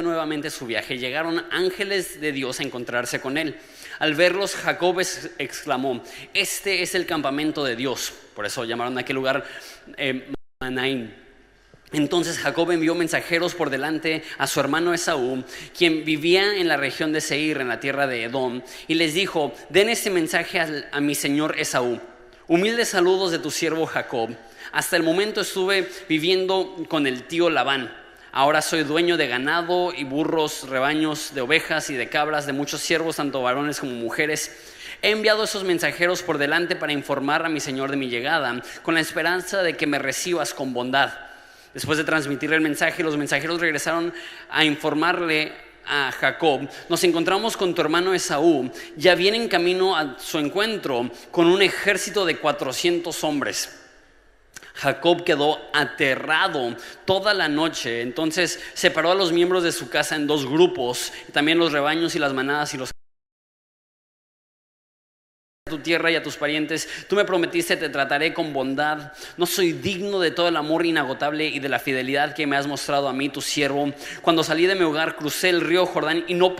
nuevamente su viaje. Llegaron ángeles de Dios a encontrarse con él. Al verlos, Jacob exclamó: este es el campamento de Dios. Por eso llamaron a aquel lugar Manaim. Entonces Jacob envió mensajeros por delante a su hermano Esaú, quien vivía en la región de Seir, en la tierra de Edom, y les dijo: den este mensaje a mi señor Esaú. Humildes saludos de tu siervo Jacob. Hasta el momento estuve viviendo con el tío Labán. Ahora soy dueño de ganado y burros, rebaños de ovejas y de cabras, de muchos siervos, tanto varones como mujeres. He enviado esos mensajeros por delante para informar a mi señor de mi llegada, con la esperanza de que me recibas con bondad. Después de transmitirle el mensaje, los mensajeros regresaron a informarle a Jacob: nos encontramos con tu hermano Esaú, ya viene en camino a su encuentro con un ejército de 400 hombres. Jacob quedó aterrado toda la noche. Entonces separó a los miembros de su casa en dos grupos, también los rebaños y las manadas, y los tu tierra y a tus parientes. Tú me prometiste: te trataré con bondad. No soy digno de todo el amor inagotable y de la fidelidad que me has mostrado a mí, tu siervo. Cuando salí de mi hogar, crucé el río Jordán y no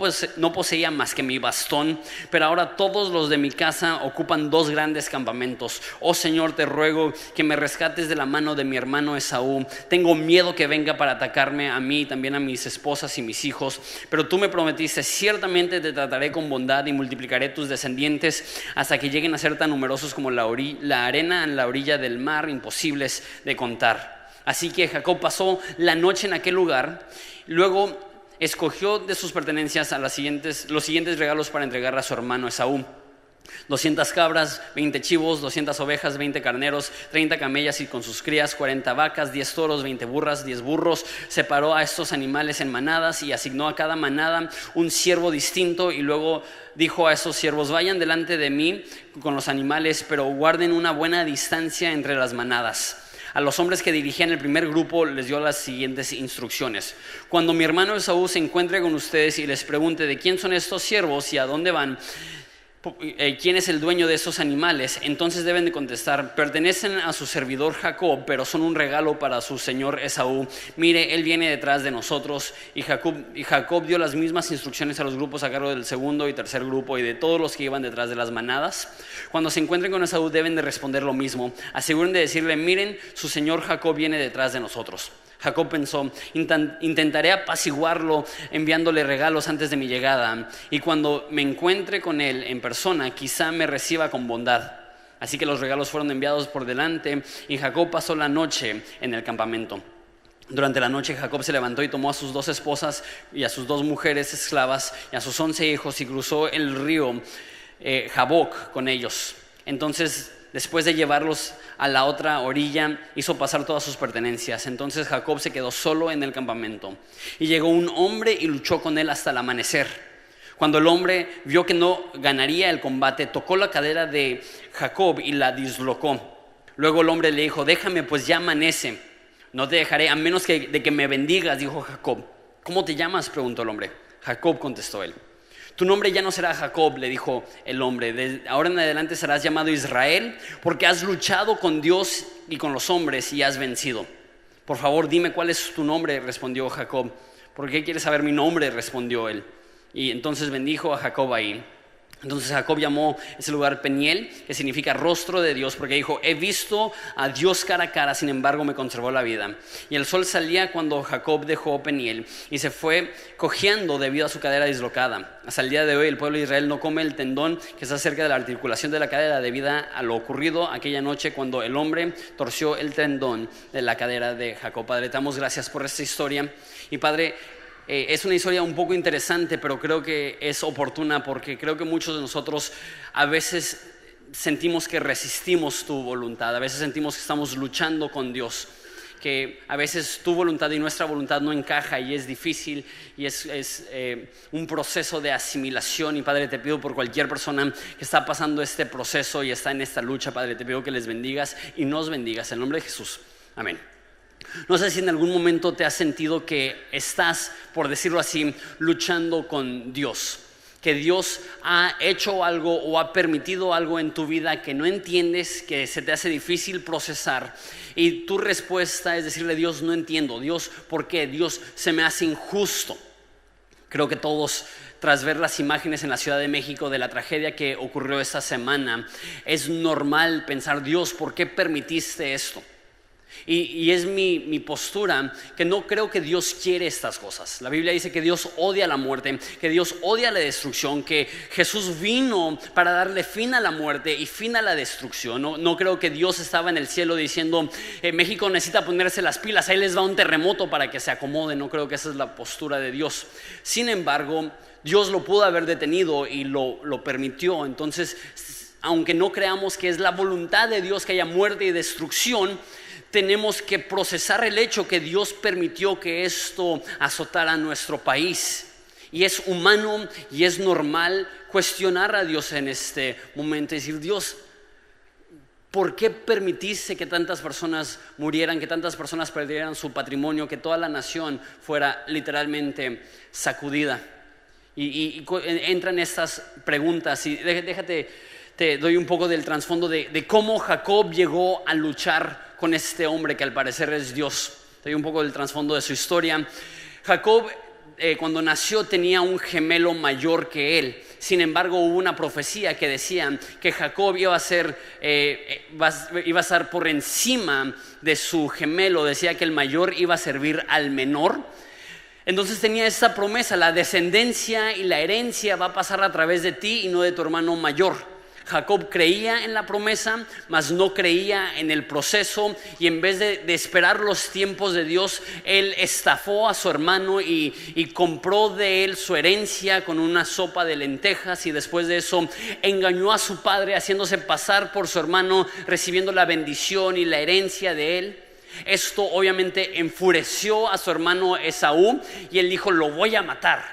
poseía más que mi bastón. Pero ahora todos los de mi casa ocupan dos grandes campamentos. Oh Señor, te ruego que me rescates de la mano de mi hermano Esaú. Tengo miedo que venga para atacarme a mí y también a mis esposas y mis hijos. Pero tú me prometiste: ciertamente te trataré con bondad y multiplicaré tus descendientes hasta que lleguen a ser tan numerosos como la arena en la orilla del mar, imposibles de contar. Así que Jacob pasó la noche en aquel lugar. Luego escogió de sus pertenencias los siguientes regalos para entregar a su hermano Esaú: 200 cabras, 20 chivos, 200 ovejas, 20 carneros, 30 camellas y con sus crías, 40 vacas, 10 toros, 20 burras, 10 burros. Separó a estos animales en manadas y asignó a cada manada un siervo distinto, y luego dijo a esos siervos: vayan delante de mí con los animales, pero guarden una buena distancia entre las manadas. A los hombres que dirigían el primer grupo les dio las siguientes instrucciones: cuando mi hermano Esaú se encuentre con ustedes y les pregunte de quién son estos siervos y a dónde van, quién es el dueño de esos animales, entonces deben de contestar: pertenecen a su servidor Jacob, pero son un regalo para su señor Esaú. Mire, él viene detrás de nosotros. Y Jacob dio las mismas instrucciones a los grupos a cargo del segundo y tercer grupo y de todos los que iban detrás de las manadas. Cuando se encuentren con Esaú deben de responder lo mismo. Aseguren de decirle: miren, su señor Jacob viene detrás de nosotros. Jacob pensó: intentaré apaciguarlo enviándole regalos antes de mi llegada, y cuando me encuentre con él en persona, quizá me reciba con bondad. Así que los regalos fueron enviados por delante, y Jacob pasó la noche en el campamento. Durante la noche Jacob se levantó y tomó a sus 2 esposas y a sus 2 mujeres esclavas y a sus 11 hijos, y cruzó el río Jaboc con ellos. Entonces, después de llevarlos a la otra orilla, hizo pasar todas sus pertenencias. Entonces Jacob se quedó solo en el campamento, y llegó un hombre y luchó con él hasta el amanecer. Cuando el hombre vio que no ganaría el combate, tocó la cadera de Jacob y la dislocó. Luego el hombre le dijo: déjame, pues ya amanece. No te dejaré a menos de que me bendigas, dijo Jacob. ¿Cómo te llamas?, preguntó el hombre. Jacob, contestó él. Tu nombre ya no será Jacob, le dijo el hombre. De ahora en adelante serás llamado Israel, porque has luchado con Dios y con los hombres y has vencido. Por favor, dime cuál es tu nombre, respondió Jacob. ¿Por qué quieres saber mi nombre?, respondió él. Y entonces bendijo a Jacob ahí. Entonces Jacob llamó ese lugar Peniel, que significa rostro de Dios, porque dijo: he visto a Dios cara a cara, sin embargo me conservó la vida. Y el sol salía cuando Jacob dejó Peniel y se fue cojeando debido a su cadera dislocada. Hasta el día de hoy el pueblo de Israel no come el tendón que está cerca de la articulación de la cadera, debido a lo ocurrido aquella noche cuando el hombre torció el tendón de la cadera de Jacob. Padre, te damos gracias por esta historia. Y Padre, es una historia un poco interesante, pero creo que es oportuna, porque creo que muchos de nosotros a veces sentimos que resistimos tu voluntad. A veces sentimos que estamos luchando con Dios, que a veces tu voluntad y nuestra voluntad no encaja, y es difícil, y es un proceso de asimilación. Y Padre, te pido por cualquier persona que está pasando este proceso y está en esta lucha, Padre, te pido que les bendigas y nos bendigas en el nombre de Jesús. Amén. No sé si en algún momento te has sentido que estás, por decirlo así, luchando con Dios, que Dios ha hecho algo o ha permitido algo en tu vida que no entiendes, que se te hace difícil procesar, y tu respuesta es decirle: Dios, no entiendo. Dios, ¿por qué? Dios, se me hace injusto. Creo que todos, tras ver las imágenes en la Ciudad de México de la tragedia que ocurrió esta semana, es normal pensar, Dios, ¿por qué permitiste esto? Y es mi postura que no creo que Dios quiere estas cosas. La Biblia dice que Dios odia la muerte, que Dios odia la destrucción, que Jesús vino para darle fin a la muerte y fin a la destrucción. No creo que Dios estaba en el cielo diciendo, México necesita ponerse las pilas, ahí les va un terremoto para que se acomode. No creo que esa es la postura de Dios. Sin embargo, Dios lo pudo haber detenido y lo permitió. Entonces, aunque no creamos que es la voluntad de Dios que haya muerte y destrucción, tenemos que procesar el hecho que Dios permitió que esto azotara nuestro país. Y es humano y es normal cuestionar a Dios en este momento y decir, Dios, ¿por qué permitiste que tantas personas murieran, que tantas personas perdieran su patrimonio, que toda la nación fuera literalmente sacudida? Y entran estas preguntas y déjate, te doy un poco del trasfondo de cómo Jacob llegó a luchar con este hombre que al parecer es Dios. Te doy un poco del trasfondo de su historia. Jacob cuando nació tenía un gemelo mayor que él. Sin embargo, hubo una profecía que decía que Jacob iba a estar por encima de su gemelo. Decía que el mayor iba a servir al menor. Entonces tenía esa promesa, la descendencia y la herencia va a pasar a través de ti y no de tu hermano mayor. Jacob creía en la promesa, mas no creía en el proceso, y en vez de esperar los tiempos de Dios, él estafó a su hermano y compró de él su herencia con una sopa de lentejas, y después de eso engañó a su padre haciéndose pasar por su hermano, recibiendo la bendición y la herencia de él. Esto obviamente enfureció a su hermano Esaú y él dijo, lo voy a matar.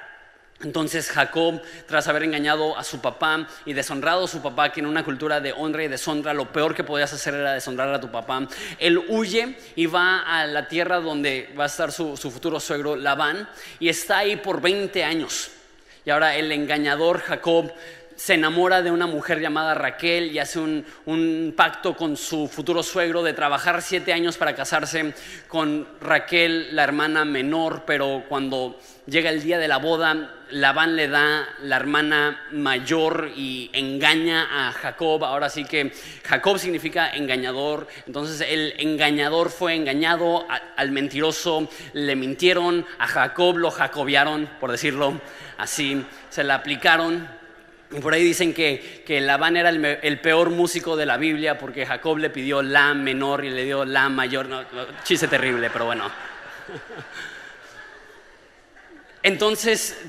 Entonces Jacob, tras haber engañado a su papá y deshonrado a su papá, que en una cultura de honra y deshonra lo peor que podías hacer era deshonrar a tu papá, él huye y va a la tierra donde va a estar su futuro suegro Labán, y está ahí por 20 años. Y ahora el engañador Jacob se enamora de una mujer llamada Raquel y hace un pacto con su futuro suegro de trabajar 7 años para casarse con Raquel, la hermana menor. Pero cuando llega el día de la boda, Labán le da la hermana mayor y engaña a Jacob. Ahora sí que Jacob significa engañador. Entonces el engañador fue engañado, al mentiroso le mintieron, a Jacob lo jacobiaron, por decirlo así, se la aplicaron. Y por ahí dicen que Labán era el peor músico de la Biblia, porque Jacob le pidió la menor y le dio la mayor. No, chiste terrible, pero bueno. Entonces,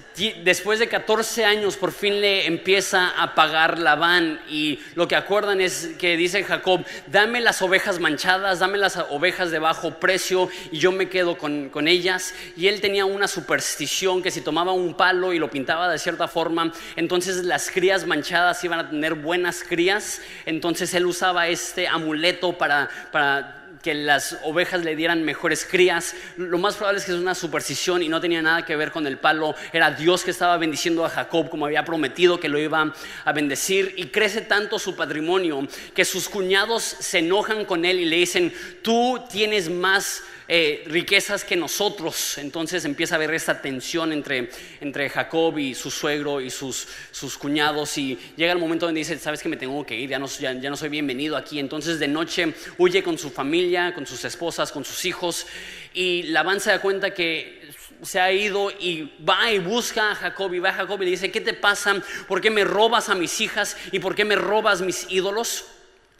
después de 14 años, por fin le empieza a pagar Labán, y lo que acuerdan es que dice Jacob, dame las ovejas manchadas, dame las ovejas de bajo precio y yo me quedo con ellas. Y él tenía una superstición que si tomaba un palo y lo pintaba de cierta forma, entonces las crías manchadas iban a tener buenas crías. Entonces él usaba este amuleto para que las ovejas le dieran mejores crías. Lo más probable es que es una superstición y no tenía nada que ver con el palo. Era Dios que estaba bendiciendo a Jacob como había prometido que lo iba a bendecir. Y crece tanto su patrimonio que sus cuñados se enojan con él y le dicen, tú tienes más riquezas que nosotros. Entonces empieza a haber esta tensión entre Jacob y su suegro y sus cuñados, y llega el momento donde dice, sabes que me tengo que ir, ya no soy bienvenido aquí. Entonces de noche huye con su familia, con sus esposas, con sus hijos, y Labán se da cuenta que se ha ido y va y busca a Jacob, y va a Jacob y le dice, ¿qué te pasa? ¿Por qué me robas a mis hijas? ¿Y por qué me robas mis ídolos?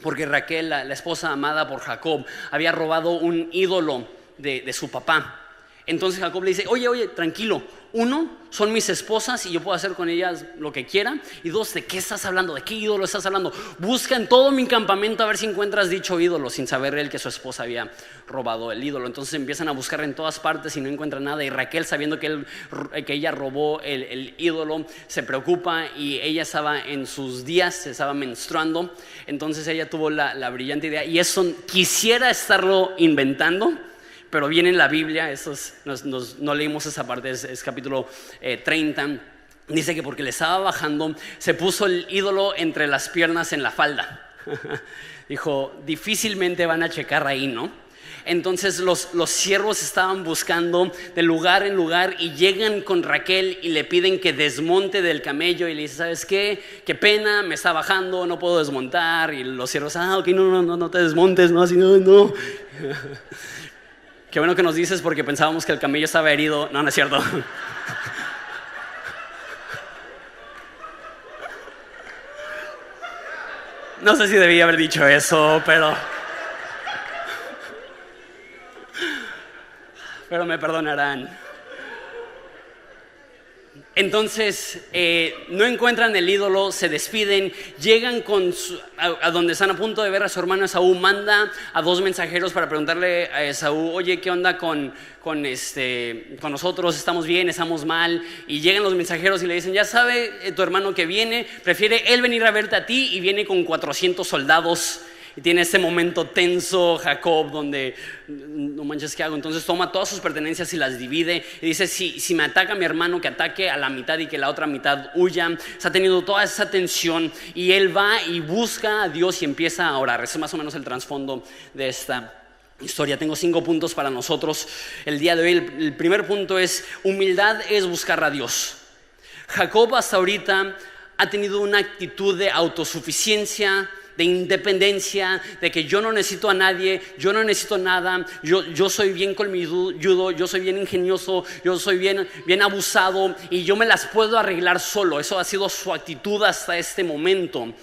Porque Raquel, la esposa amada por Jacob, había robado un ídolo de su papá. Entonces Jacob le dice, oye, tranquilo. 1, son mis esposas y yo puedo hacer con ellas lo que quiera. Y 2, ¿de qué estás hablando? ¿De qué ídolo estás hablando? Busca en todo mi campamento a ver si encuentras dicho ídolo, sin saber él que su esposa había robado el ídolo. Entonces empiezan a buscar en todas partes y no encuentran nada. Y Raquel, sabiendo que ella robó el ídolo, se preocupa, y ella estaba en sus días, se estaba menstruando. Entonces ella tuvo la brillante idea, y eso quisiera estarlo inventando, pero viene en la Biblia. No leímos esa parte, es capítulo 30. Dice que porque le estaba bajando, se puso el ídolo entre las piernas en la falda. Dijo, difícilmente van a checar ahí, ¿no? Entonces los siervos estaban buscando de lugar en lugar y llegan con Raquel y le piden que desmonte del camello y le dice, ¿sabes qué? Qué pena, me está bajando, no puedo desmontar. Y los siervos, ok, no te desmontes, no, así no. Qué bueno que nos dices porque pensábamos que el camello estaba herido. No es cierto. No sé si debía haber dicho eso, pero me perdonarán. Entonces no encuentran el ídolo, se despiden, llegan a donde están a punto de ver a su hermano Esaú. Manda a 2 mensajeros para preguntarle a Esaú, oye, ¿qué onda con nosotros? ¿Estamos bien? ¿Estamos mal? Y llegan los mensajeros y le dicen, ya sabe tu hermano que viene, prefiere él venir a verte a ti, y viene con 400 soldados. Y tiene este momento tenso Jacob donde no manches, ¿qué hago? Entonces toma todas sus pertenencias y las divide y dice, si me ataca mi hermano, que ataque a la mitad y que la otra mitad huya. Está teniendo toda esa tensión y él va y busca a Dios y empieza a orar. Ese es más o menos el trasfondo de esta historia. Tengo 5 puntos para nosotros el día de hoy. El primer punto es, humildad es buscar a Dios. Jacob hasta ahorita ha tenido una actitud de autosuficiencia, de independencia, de que yo no necesito a nadie, yo no necesito nada, yo soy bien colmilludo, yo soy bien ingenioso, yo soy bien abusado y yo me las puedo arreglar solo. Eso ha sido su actitud hasta este momento.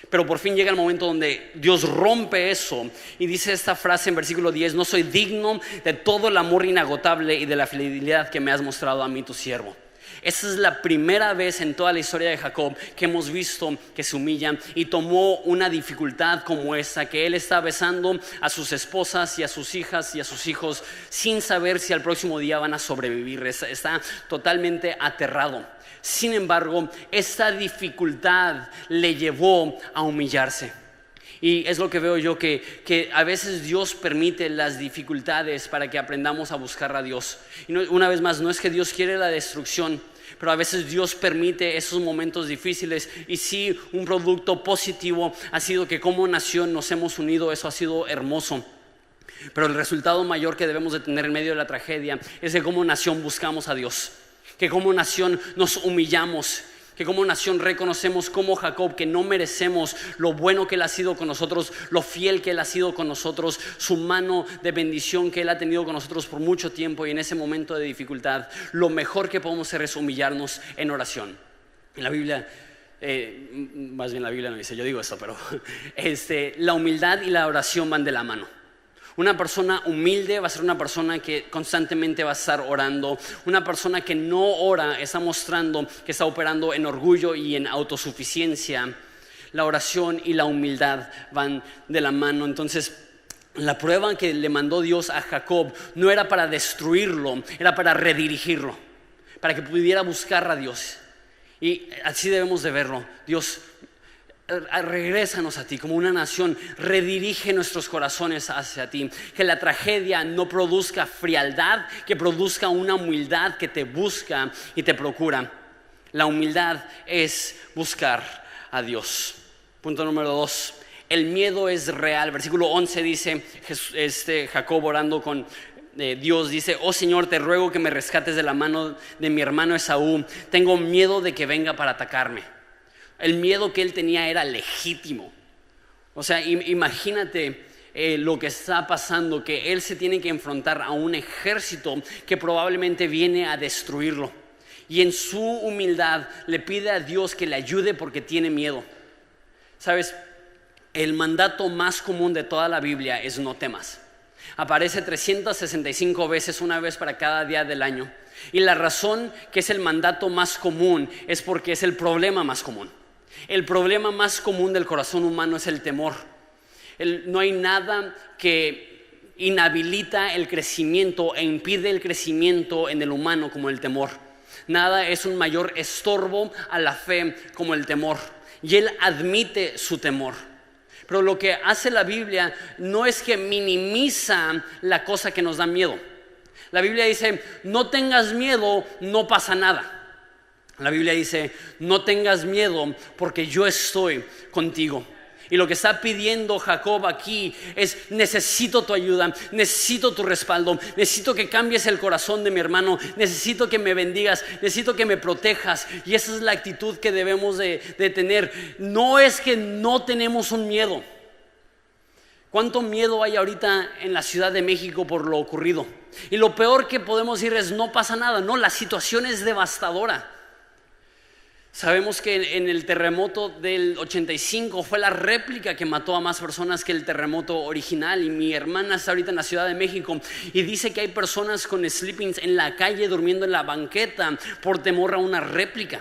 Pero por fin llega el momento donde Dios rompe eso y dice esta frase en versículo 10, no soy digno de todo el amor inagotable y de la fidelidad que me has mostrado a mí, tu siervo. Esa es la primera vez en toda la historia de Jacob que hemos visto que se humilla y tomó una dificultad como esa, que él está besando a sus esposas y a sus hijas y a sus hijos sin saber si al próximo día van a sobrevivir. Está totalmente aterrado. Sin embargo, esta dificultad le llevó a humillarse. Y es lo que veo yo, que a veces Dios permite las dificultades para que aprendamos a buscar a Dios. Y una vez más, no es que Dios quiere la destrucción, pero a veces Dios permite esos momentos difíciles. Y sí, un producto positivo ha sido que como nación nos hemos unido. Eso ha sido hermoso. Pero el resultado mayor que debemos de tener en medio de la tragedia es que como nación buscamos a Dios, que como nación nos humillamos, que como nación reconocemos como Jacob que no merecemos lo bueno que Él ha sido con nosotros, lo fiel que Él ha sido con nosotros, su mano de bendición que Él ha tenido con nosotros por mucho tiempo. Y en ese momento de dificultad, lo mejor que podemos hacer es humillarnos en oración. En la Biblia, más bien la Biblia no dice, yo digo esto, pero la humildad y la oración van de la mano. Una persona humilde va a ser una persona que constantemente va a estar orando. Una persona que no ora está mostrando que está operando en orgullo y en autosuficiencia. La oración y la humildad van de la mano. Entonces, la prueba que le mandó Dios a Jacob no era para destruirlo, era para redirigirlo, para que pudiera buscar a Dios. Y así debemos de verlo. Dios, regrésanos a ti como una nación, redirige nuestros corazones hacia ti, que la tragedia no produzca frialdad, que produzca una humildad que te busca y te procura. La humildad es buscar a Dios. Punto número 2, el miedo es real. Versículo 11 dice Jacob orando con Dios, dice, oh Señor, te ruego que me rescates de la mano de mi hermano Esaú, tengo miedo de que venga para atacarme. El miedo que él tenía era legítimo. O sea, imagínate lo que está pasando, que él se tiene que enfrentar a un ejército que probablemente viene a destruirlo. Y en su humildad le pide a Dios que le ayude porque tiene miedo. ¿Sabes? El mandato más común de toda la Biblia es no temas. Aparece 365 veces, una vez para cada día del año. Y la razón que es el mandato más común es porque es el problema más común. El problema más común del corazón humano es el temor. No hay nada que inhabilita el crecimiento e impide el crecimiento en el humano como el temor. Nada es un mayor estorbo a la fe como el temor. Y él admite su temor. Pero lo que hace la Biblia no es que minimiza la cosa que nos da miedo. La Biblia dice, no tengas miedo, no pasa nada. La Biblia dice, no tengas miedo porque yo estoy contigo. Y lo que está pidiendo Jacob aquí es: necesito tu ayuda, necesito tu respaldo, necesito que cambies el corazón de mi hermano, necesito que me bendigas, necesito que me protejas. Y esa es la actitud que debemos de tener. No es que no tenemos un miedo. ¿Cuánto miedo hay ahorita en la Ciudad de México por lo ocurrido? Y lo peor que podemos decir es: no pasa nada. No, la situación es devastadora. Sabemos que en el terremoto del 85 fue la réplica que mató a más personas que el terremoto original. Y mi hermana está ahorita en la Ciudad de México y dice que hay personas con sleepings en la calle durmiendo en la banqueta por temor a una réplica.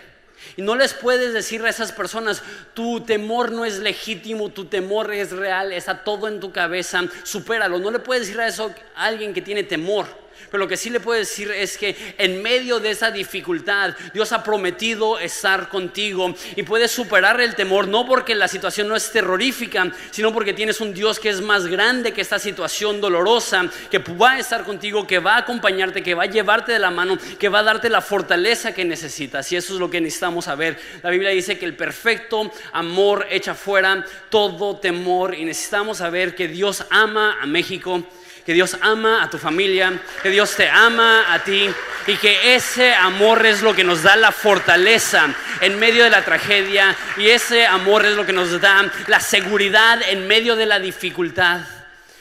Y no les puedes decir a esas personas: tu temor no es legítimo, tu temor es real, está todo en tu cabeza, supéralo. No le puedes decir a eso a alguien que tiene temor. Pero lo que sí le puedo decir es que en medio de esa dificultad Dios ha prometido estar contigo y puedes superar el temor, no porque la situación no es terrorífica, sino porque tienes un Dios que es más grande que esta situación dolorosa, que va a estar contigo, que va a acompañarte, que va a llevarte de la mano, que va a darte la fortaleza que necesitas. Y eso es lo que necesitamos saber. La Biblia dice que el perfecto amor echa fuera todo temor, y necesitamos saber que Dios ama a México, que Dios ama a tu familia, que Dios te ama a ti, y que ese amor es lo que nos da la fortaleza en medio de la tragedia, y ese amor es lo que nos da la seguridad en medio de la dificultad.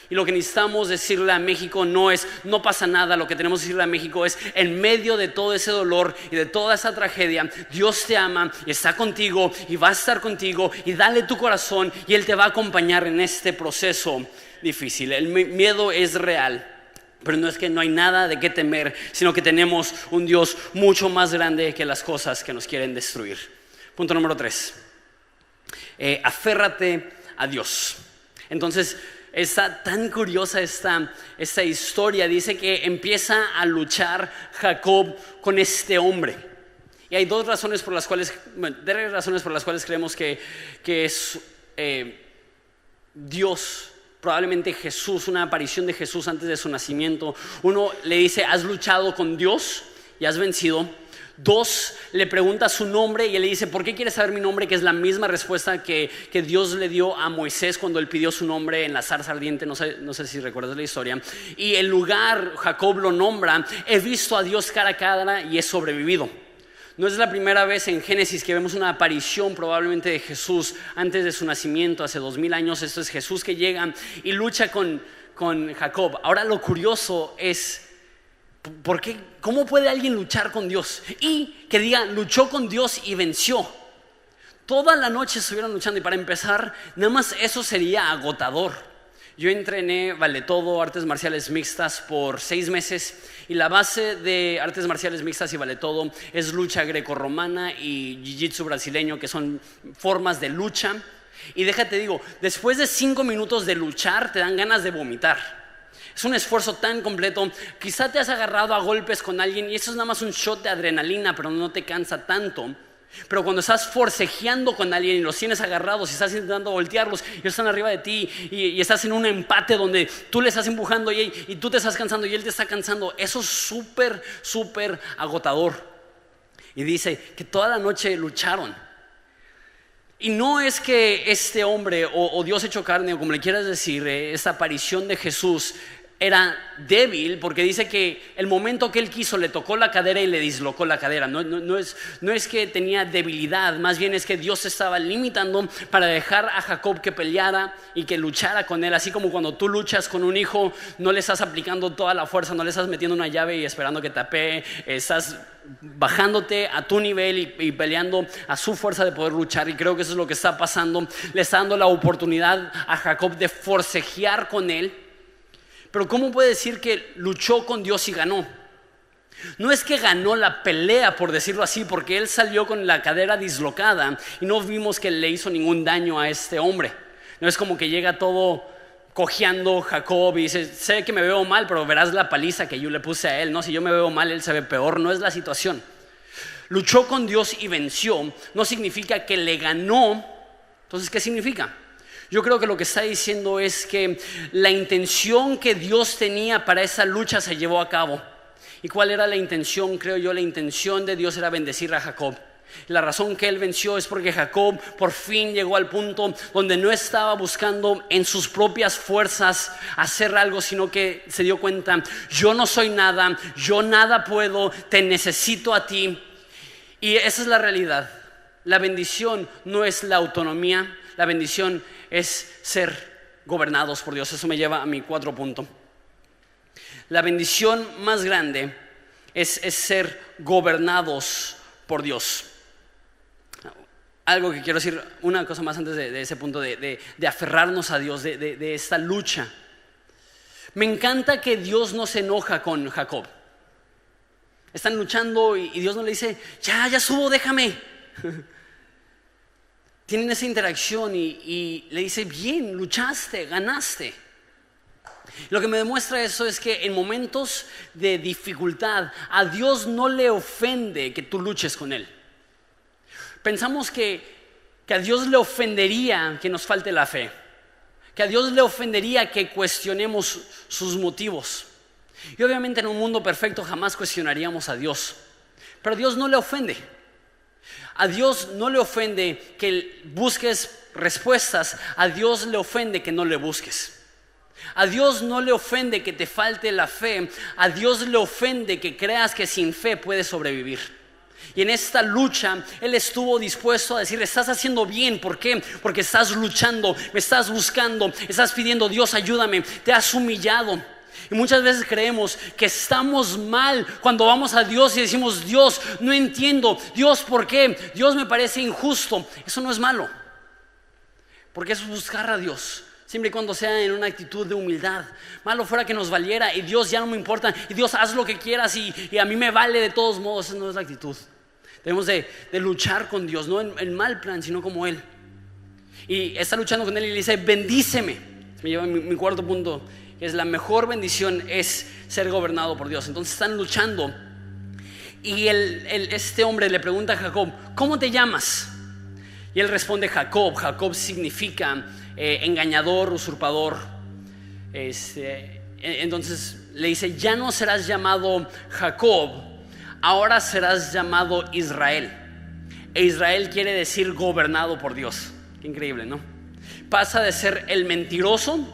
Y lo que necesitamos decirle a México no es: no pasa nada. Lo que tenemos que decirle a México es: en medio de todo ese dolor y de toda esa tragedia, Dios te ama y está contigo y va a estar contigo, y dale tu corazón y Él te va a acompañar en este proceso difícil. El miedo es real, pero no es que no hay nada de qué temer, sino que tenemos un Dios mucho más grande que las cosas que nos quieren destruir. Punto número 3. Aférrate a Dios. Entonces, está tan curiosa esta historia. Dice que empieza a luchar Jacob con este hombre. Y hay tres razones por las cuales creemos que es Dios. Probablemente Jesús, una aparición de Jesús antes de su nacimiento. Uno le dice: has luchado con Dios y has vencido. 2, le pregunta su nombre y él le dice: ¿por qué quieres saber mi nombre? Que es la misma respuesta que Dios le dio a Moisés cuando él pidió su nombre en la zarza ardiente. No sé si recuerdas la historia. Y el lugar, Jacob lo nombra: he visto a Dios cara a cara y he sobrevivido. No es la primera vez en Génesis que vemos una aparición probablemente de Jesús antes de su nacimiento, hace 2000 años. Esto es Jesús que llega y lucha con Jacob. Ahora lo curioso es: ¿por qué? ¿Cómo puede alguien luchar con Dios? Y que diga: luchó con Dios y venció. Toda la noche estuvieron luchando, y para empezar, nada más eso sería agotador. Yo entrené vale todo, artes marciales mixtas por 6 meses, y la base de artes marciales mixtas y vale todo es lucha grecorromana y jiu-jitsu brasileño, que son formas de lucha. Y déjate digo, después de 5 minutos de luchar te dan ganas de vomitar. Es un esfuerzo tan completo. Quizá te has agarrado a golpes con alguien y eso es nada más un shot de adrenalina, pero no te cansa tanto. Pero cuando estás forcejeando con alguien y los tienes agarrados y estás intentando voltearlos y ellos están arriba de ti y estás en un empate donde tú le estás empujando y tú te estás cansando y él te está cansando, eso es súper agotador. Y dice que toda la noche lucharon. Y no es que este hombre o Dios hecho carne, o como le quieras decir, esta aparición de Jesús era débil, porque dice que el momento que él quiso le tocó la cadera y le dislocó la cadera. No es que tenía debilidad, más bien es que Dios se estaba limitando para dejar a Jacob que peleara y que luchara con él. Así como cuando tú luchas con un hijo, no le estás aplicando toda la fuerza, no le estás metiendo una llave y esperando que tapee, estás bajándote a tu nivel y peleando a su fuerza de poder luchar. Y creo que eso es lo que está pasando. Le está dando la oportunidad a Jacob de forcejear con él. Pero ¿cómo puede decir que luchó con Dios y ganó? No es que ganó la pelea, por decirlo así, porque él salió con la cadera dislocada y no vimos que le hizo ningún daño a este hombre. No es como que llega todo cojeando Jacob y dice: sé que me veo mal, pero verás la paliza que yo le puse a él. No, si yo me veo mal, él se ve peor. No es la situación. Luchó con Dios y venció no significa que le ganó. Entonces, ¿qué significa? Yo creo que lo que está diciendo es que la intención que Dios tenía para esa lucha se llevó a cabo. ¿Y cuál era la intención? Creo yo, la intención de Dios era bendecir a Jacob. La razón que él venció es porque Jacob por fin llegó al punto donde no estaba buscando en sus propias fuerzas hacer algo, sino que se dio cuenta: yo no soy nada, yo nada puedo, te necesito a ti. Y esa es la realidad. La bendición no es la autonomía, la bendición es ser gobernados por Dios. Eso me lleva a mi 4 punto. La bendición más grande es ser gobernados por Dios. Algo que quiero decir, una cosa más antes de ese punto de aferrarnos a Dios, de esta lucha. Me encanta que Dios no se enoja con Jacob. Están luchando y Dios no le dice: ya subo, déjame. Tienen esa interacción y le dice: bien, luchaste, ganaste. Lo que me demuestra eso es que en momentos de dificultad a Dios no le ofende que tú luches con Él. Pensamos que a Dios le ofendería que nos falte la fe, que a Dios le ofendería que cuestionemos sus motivos. Y obviamente en un mundo perfecto jamás cuestionaríamos a Dios, pero a Dios no le ofende. A Dios no le ofende que busques respuestas, a Dios le ofende que no le busques. A Dios no le ofende que te falte la fe, a Dios le ofende que creas que sin fe puedes sobrevivir. Y en esta lucha Él estuvo dispuesto a decir: estás haciendo bien. ¿Por qué? Porque estás luchando, me estás buscando, estás pidiendo: Dios, ayúdame. Te has humillado. Y muchas veces creemos que estamos mal cuando vamos a Dios y decimos: Dios, no entiendo. Dios, ¿por qué? Dios, me parece injusto. Eso no es malo, porque es buscar a Dios, siempre y cuando sea en una actitud de humildad. Malo fuera que nos valiera y Dios, ya no me importa, y Dios, haz lo que quieras y a mí me vale de todos modos. Esa no es la actitud. Debemos de luchar con Dios, no en mal plan, sino como Él. Y está luchando con Él y le dice: bendíceme. Me lleva a mi 4 punto, que es: la mejor bendición es ser gobernado por Dios. Entonces están luchando y este hombre le pregunta a Jacob: ¿cómo te llamas? Y él responde: Jacob. Jacob significa engañador, usurpador. Entonces le dice: ya no serás llamado Jacob, ahora serás llamado Israel. E Israel quiere decir gobernado por Dios. Qué increíble, ¿no? Pasa de ser el mentiroso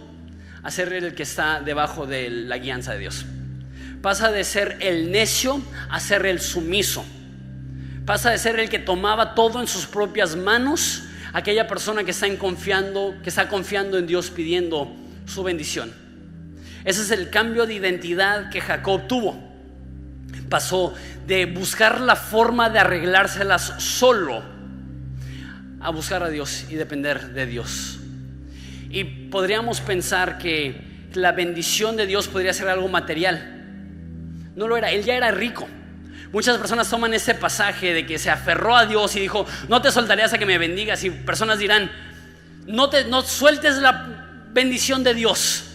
a ser el que está debajo de la guianza de Dios. Pasa de ser el necio a ser el sumiso. Pasa de ser el que tomaba todo en sus propias manos a aquella persona que está confiando en Dios, pidiendo su bendición. Ese es el cambio de identidad que Jacob tuvo. Pasó de buscar la forma de arreglárselas solo a buscar a Dios y depender de Dios. Y podríamos pensar que la bendición de Dios podría ser algo material. No lo era, él ya era rico. Muchas personas toman ese pasaje de que se aferró a Dios y dijo: no te soltaré hasta que me bendigas. Y personas dirán: no sueltes la bendición de Dios.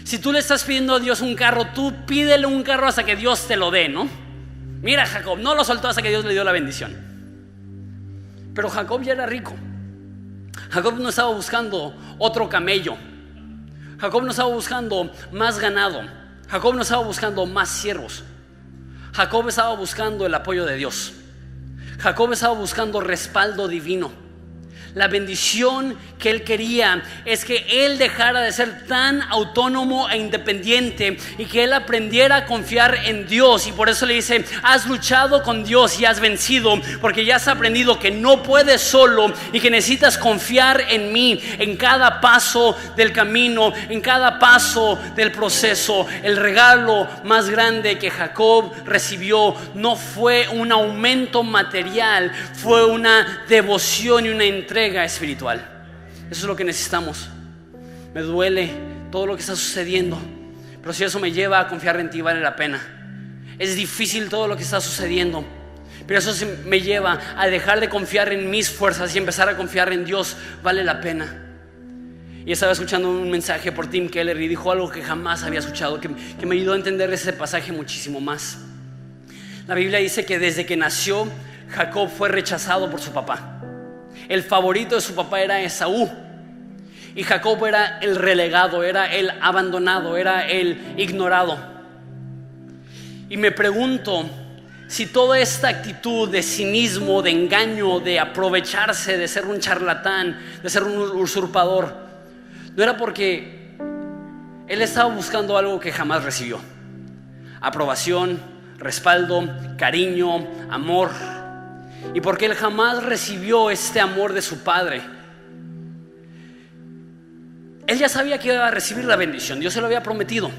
Si tú le estás pidiendo a Dios un carro, tú pídele un carro hasta que Dios te lo dé, ¿no? Mira, Jacob no lo soltó hasta que Dios le dio la bendición. Pero Jacob ya era rico. Jacob no estaba buscando otro camello. Jacob no estaba buscando más ganado. Jacob no estaba buscando más siervos. Jacob estaba buscando el apoyo de Dios. Jacob estaba buscando respaldo divino. La bendición que él quería es que él dejara de ser tan autónomo e independiente y que él aprendiera a confiar en Dios. Y por eso le dice: has luchado con Dios y has vencido, porque ya has aprendido que no puedes solo y que necesitas confiar en mí en cada paso del camino, en cada paso del proceso. El regalo más grande que Jacob recibió no fue un aumento material, fue una devoción y una entrega espiritual. Eso es lo que necesitamos. Me duele todo lo que está sucediendo, pero si eso me lleva a confiar en ti, vale la pena. Es difícil todo lo que está sucediendo, pero eso me lleva a dejar de confiar en mis fuerzas y empezar a confiar en Dios. Vale la pena. Y estaba escuchando un mensaje por Tim Keller y dijo algo que jamás había escuchado, que me ayudó a entender ese pasaje muchísimo más. La Biblia dice que desde que nació, Jacob fue rechazado por su papá. El favorito de su papá era Esaú, y Jacob era el relegado, era el abandonado, era el ignorado. Y me pregunto si toda esta actitud de cinismo, de engaño, de aprovecharse, de ser un charlatán, de ser un usurpador, no era porque él estaba buscando algo que jamás recibió: aprobación, respaldo, cariño, amor. Y porque él jamás recibió este amor de su padre, él ya sabía que iba a recibir la bendición. Dios se lo había prometido.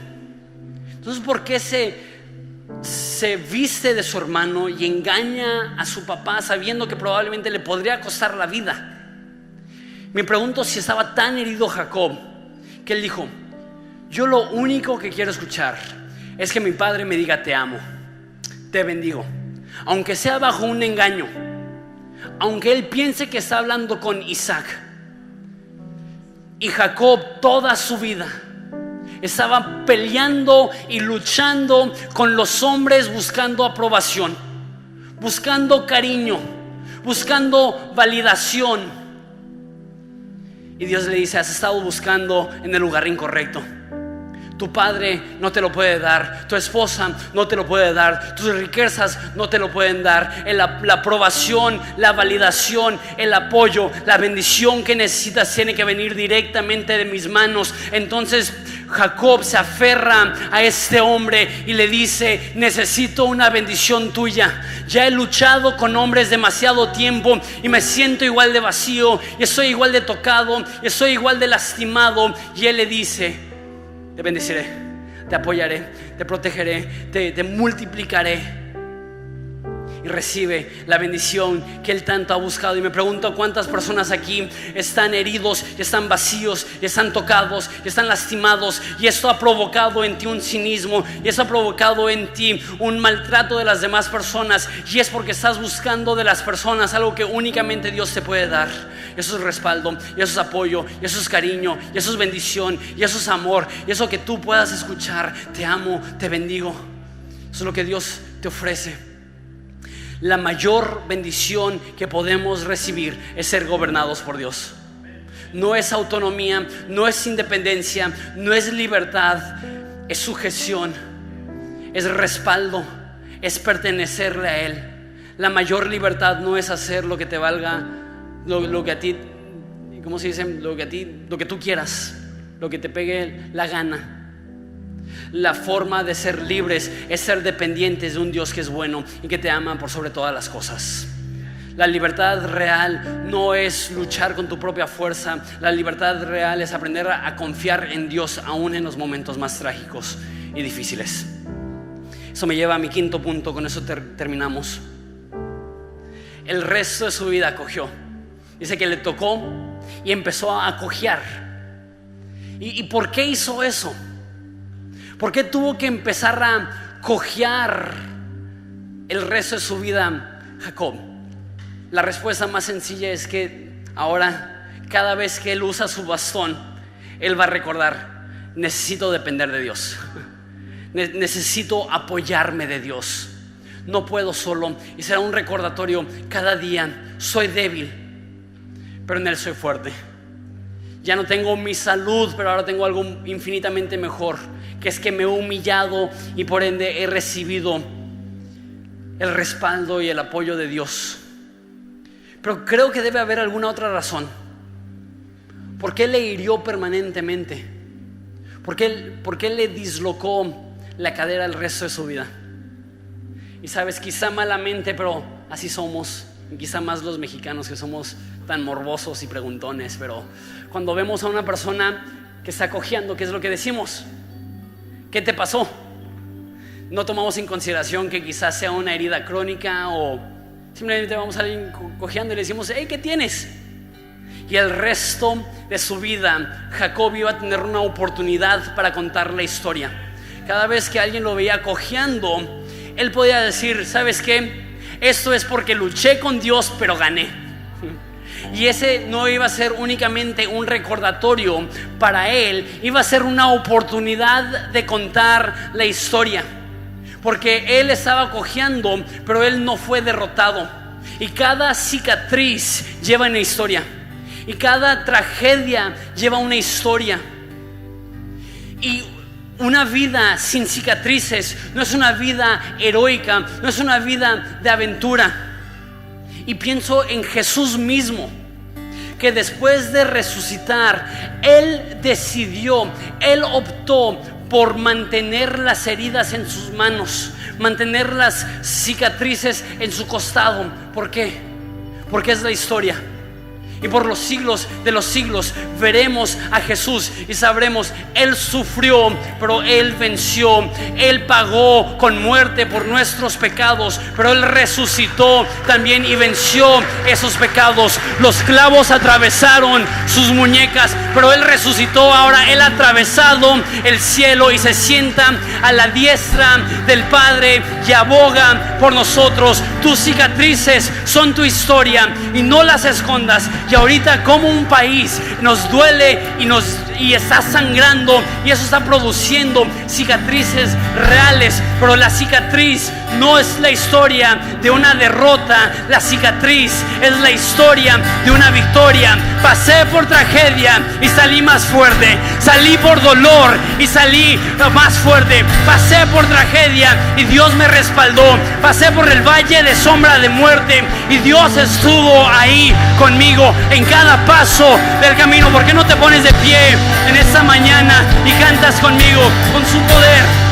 Entonces, ¿por qué se viste de su hermano y engaña a su papá sabiendo que probablemente le podría costar la vida? Me pregunto si estaba tan herido Jacob que él dijo: yo lo único que quiero escuchar es que mi padre me diga te amo, te bendigo, aunque sea bajo un engaño, aunque él piense que está hablando con Isaac. Y Jacob toda su vida estaba peleando y luchando con los hombres, buscando aprobación, buscando cariño, buscando validación. Y Dios le dice: has estado buscando en el lugar incorrecto. Tu padre no te lo puede dar, tu esposa no te lo puede dar, tus riquezas no te lo pueden dar. La aprobación, la validación, el apoyo, la bendición que necesitas tiene que venir directamente de mis manos. Entonces Jacob se aferra a este hombre y le dice: necesito una bendición tuya. Ya he luchado con hombres demasiado tiempo y me siento igual de vacío, y estoy igual de tocado, y estoy igual de lastimado. Y él le dice: te bendeciré, te apoyaré, te protegeré, te multiplicaré. Y recibe la bendición que él tanto ha buscado. Y me pregunto cuántas personas aquí están heridos, están vacíos, están tocados, están lastimados, y esto ha provocado en ti un cinismo, y eso ha provocado en ti un maltrato de las demás personas. Y es porque estás buscando de las personas algo que únicamente Dios te puede dar. Y eso es respaldo, y eso es apoyo, y eso es cariño, y eso es bendición, y eso es amor, y eso que tú puedas escuchar: te amo, te bendigo. Eso es lo que Dios te ofrece. La mayor bendición que podemos recibir es ser gobernados por Dios. No es autonomía, no es independencia, no es libertad, es sujeción, es respaldo, es pertenecerle a Él. La mayor libertad no es hacer lo que te valga, lo que a ti, ¿cómo se dice? Lo que tú quieras, lo que te pegue la gana. La forma de ser libres es ser dependientes de un Dios que es bueno y que te ama por sobre todas las cosas. La libertad real no es luchar con tu propia fuerza. La libertad real es aprender a confiar en Dios aún en los momentos más trágicos y difíciles. Eso me lleva a mi quinto punto. Con eso terminamos. El resto de su vida cojeó. Dice que le tocó y empezó a cojear. ¿Y por qué hizo eso? ¿Por qué tuvo que empezar a cojear el resto de su vida Jacob? La respuesta más sencilla es que ahora, cada vez que él usa su bastón, él va a recordar: necesito depender de Dios, necesito apoyarme de Dios, no puedo solo. Y será un recordatorio cada día: soy débil, pero en Él soy fuerte. Ya no tengo mi salud, pero ahora tengo algo infinitamente mejor, que es que me he humillado y por ende he recibido el respaldo y el apoyo de Dios. Pero creo que debe haber alguna otra razón. ¿Por qué le hirió permanentemente? ¿Por qué le dislocó la cadera el resto de su vida? Y sabes, quizá malamente, pero así somos. Y quizá más los mexicanos, que somos tan morbosos y preguntones. Pero cuando vemos a una persona que está cojeando, ¿qué es lo que decimos? ¿Qué te pasó? No tomamos en consideración que quizás sea una herida crónica, o simplemente vamos a alguien cojeando y le decimos: hey, ¿qué tienes? Y el resto de su vida Jacob iba a tener una oportunidad para contar la historia. Cada vez que alguien lo veía cojeando, él podía decir: ¿sabes qué? Esto es porque luché con Dios, pero gané. Y ese no iba a ser únicamente un recordatorio para él, iba a ser una oportunidad de contar la historia. Porque él estaba cojeando, pero él no fue derrotado. Y cada cicatriz lleva una historia, y cada tragedia lleva una historia. Y Una vida sin cicatrices no es una vida heroica, no es una vida de aventura. Y pienso en Jesús mismo, que después de resucitar, Él decidió, Él optó por mantener las heridas en sus manos, mantener las cicatrices en su costado. ¿Por qué? Porque es la historia. Y por los siglos de los siglos veremos a Jesús y sabremos: Él sufrió, pero Él venció. Él pagó con muerte por nuestros pecados, pero Él resucitó también y venció esos pecados. Los clavos atravesaron sus muñecas, pero Él resucitó. Ahora Él ha atravesado el cielo y se sienta a la diestra del Padre y aboga por nosotros. Tus cicatrices son tu historia y no las escondas. Y ahorita, como un país, nos duele y está sangrando, y eso está produciendo cicatrices reales. Pero la cicatriz no es la historia de una derrota, la cicatriz es la historia de una victoria. Pasé por tragedia y salí más fuerte, salí por dolor y salí más fuerte. Pasé por tragedia y Dios me respaldó. Pasé por el valle de sombra de muerte y Dios estuvo ahí conmigo en cada paso del camino. ¿Por qué no te pones de pie en esta mañana y cantas conmigo con su poder?